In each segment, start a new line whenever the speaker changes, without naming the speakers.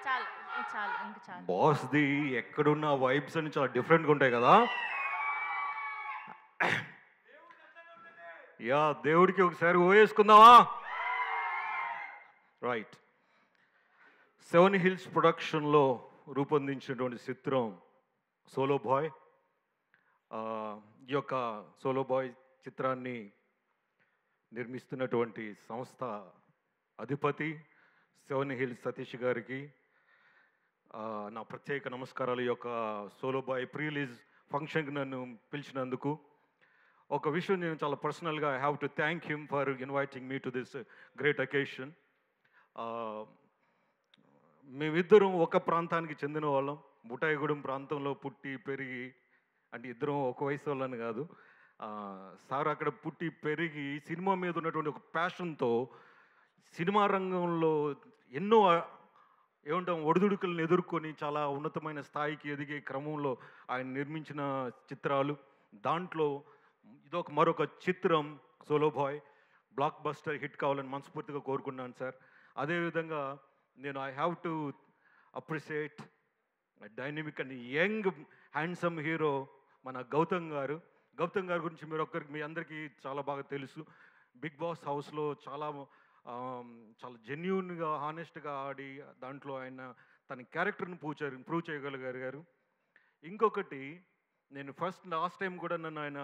చాలు. చాలు. ఇంక చాలు.
బాస్‌ది ఎక్కడున్న వైబ్స్ అన్ని చాలా డిఫరెంట్‌గా ఉంటాయి కదా! యాహ్! దేవుడికి ఒకసారి ఓయేసుకుందామా? రైట్. 7 హిల్స్ ప్రొడక్షన్‌లో రూపొందించినటువంటి చిత్రం 'సోలో బాయ్'. ఈ యొక్క 'సోలో బాయ్' చిత్రాన్ని నిర్మిస్తున్నటువంటి సంస్థ అధిపతి 7 హిల్స్ సతీష్ గారికి నా ప్రత్యేక నమస్కారాలు. ఈ యొక్క 'సోలో బాయ్' ప్రీ రిలీజ్ ఫంక్షన్‌కి నన్ను పిలిచినందుకు. ఒక విషయం నేను చాలా పర్సనల్గా I have to thank him for inviting me to this great occasion. మేమిద్దరం ఒక ప్రాంతానికి చెందిన వాళ్ళం. బుటాయిగూడెం ప్రాంతంలో పుట్టి పెరిగి, అంటే ఇద్దరం ఒక వయసు వాళ్ళని కాదు. సార్ అక్కడ పుట్టి పెరిగి సినిమా మీద ఉన్నటువంటి ఒక ప్యాషన్తో సినిమా రంగంలో ఎన్నో ఏమంటాం ఒడిదుడుకులను ఎదుర్కొని చాలా ఉన్నతమైన స్థాయికి ఎదిగే క్రమంలో ఆయన నిర్మించిన చిత్రాలు. దాంట్లో ఇదొక మరొక చిత్రం 'solo boy' blockbuster hit కావాలని మనస్ఫూర్తిగా కోరుకున్నాను సార్. అదేవిధంగా నేను I have to appreciate dynamic and young handsome hero మన గౌతమ్ గారు. గౌతమ్ గారి గురించి మీ అందరికీ చాలా బాగా తెలుసు. బిగ్ బాస్ హౌస్లో చాలా జెన్యూన్గా హానెస్ట్గా ఆడి దాంట్లో ఆయన తన క్యారెక్టర్ని ప్రూవ్ చేయగలిగారు. ఇంకొకటి, నేను లాస్ట్ టైం కూడా నన్ను ఆయన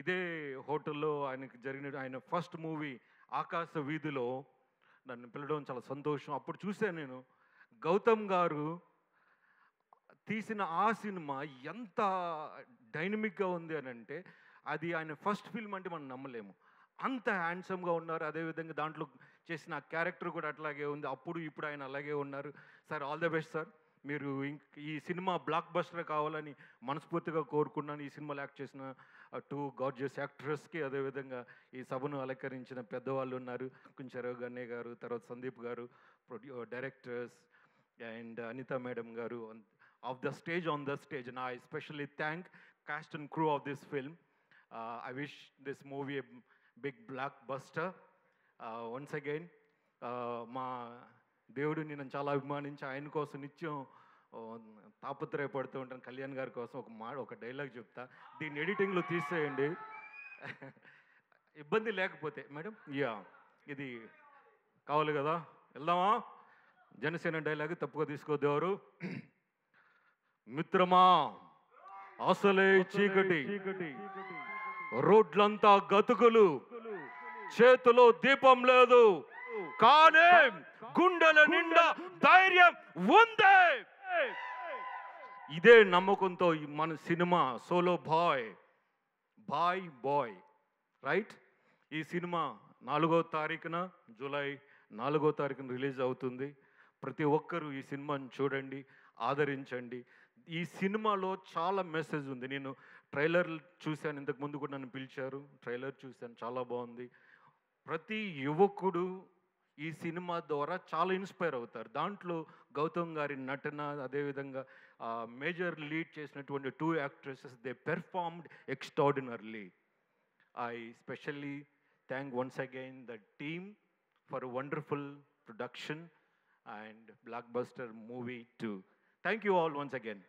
ఇదే హోటల్లో ఆయన ఫస్ట్ మూవీ 'ఆకాశ వీధిలో' నన్ను పిలవడం చాలా సంతోషం. అప్పుడు చూశాను నేను గౌతమ్ గారు తీసిన ఆ సినిమా ఎంత డైనమిక్గా ఉంది అని అంటే, అది ఆయన ఫస్ట్ ఫిల్మ్ అంటే మనం నమ్మలేము. అంత హ్యాండ్సమ్గా ఉన్నారు. అదేవిధంగా దాంట్లో చేసిన క్యారెక్టర్ కూడా అట్లాగే ఉంది. అప్పుడు ఇప్పుడు ఆయన అలాగే ఉన్నారు. Sir, all the best sir. మీరు ఈ సినిమా బ్లాక్ బస్టర్ కావాలని మనస్ఫూర్తిగా కోరుకున్నాను. ఈ సినిమాలో యాక్ట్ చేసిన 2 గార్జియస్ యాక్ట్రెస్కి, అదేవిధంగా ఈ సభను అలంకరించిన పెద్దవాళ్ళు ఉన్నారు. కుంచెరావు గన్నయ్య గారు, తర్వాత సందీప్ గారు, డైరెక్టర్స్ అండ్ అనిత మేడం గారు of the stage, on the stage. And I especially thank cast and crew of this film. I wish this movie a big blockbuster. Once again, మా దేవుడిని నేను చాలా అభిమానించి ఆయన కోసం నిత్యం తాపత్రయపడుతూ ఉంటాను. కళ్యాణ్ గారి కోసం ఒక డైలాగ్ చెప్తా, దీన్ని ఎడిటింగ్లో తీసేయండి ఇబ్బంది లేకపోతే. మేడం, ఇది కావాలి కదా, వెళ్దామా? జనసేన డైలాగ్ తప్పుగా తీసుకోద్దేవారు. మిత్రమా, అసలే చీకటి, రోడ్లంతా గతుకులు, చేతిలో దీపం లేదు, కానీ గుండెల నిండా ధైర్యం ఉంది. ఇదే నమ్మకంతో మన సినిమా 'సోలో బాయ్' రైట్, ఈ సినిమా 4వ తారీఖున, జూలై 4వ తారీఖున రిలీజ్ అవుతుంది. ప్రతి ఒక్కరూ ఈ సినిమాని చూడండి, ఆదరించండి. ఈ సినిమాలో చాలా మెసేజ్ ఉంది. నేను ట్రైలర్ చూశాను, ఇంతకు ముందు కూడా నన్ను పిలిచారు, ట్రైలర్ చూశాను, చాలా బాగుంది. ప్రతి యువకుడు ఈ సినిమా ద్వారా చాలా ఇన్స్పైర్ అవుతారు. దాంట్లో గౌతమ్ గారి నటన, అదేవిధంగా మేజర్ లీడ్ చేసినటువంటి 2 actresses, they performed extraordinarily. I specially thank once again the team for a wonderful production and blockbuster movie too. Thank you all once again.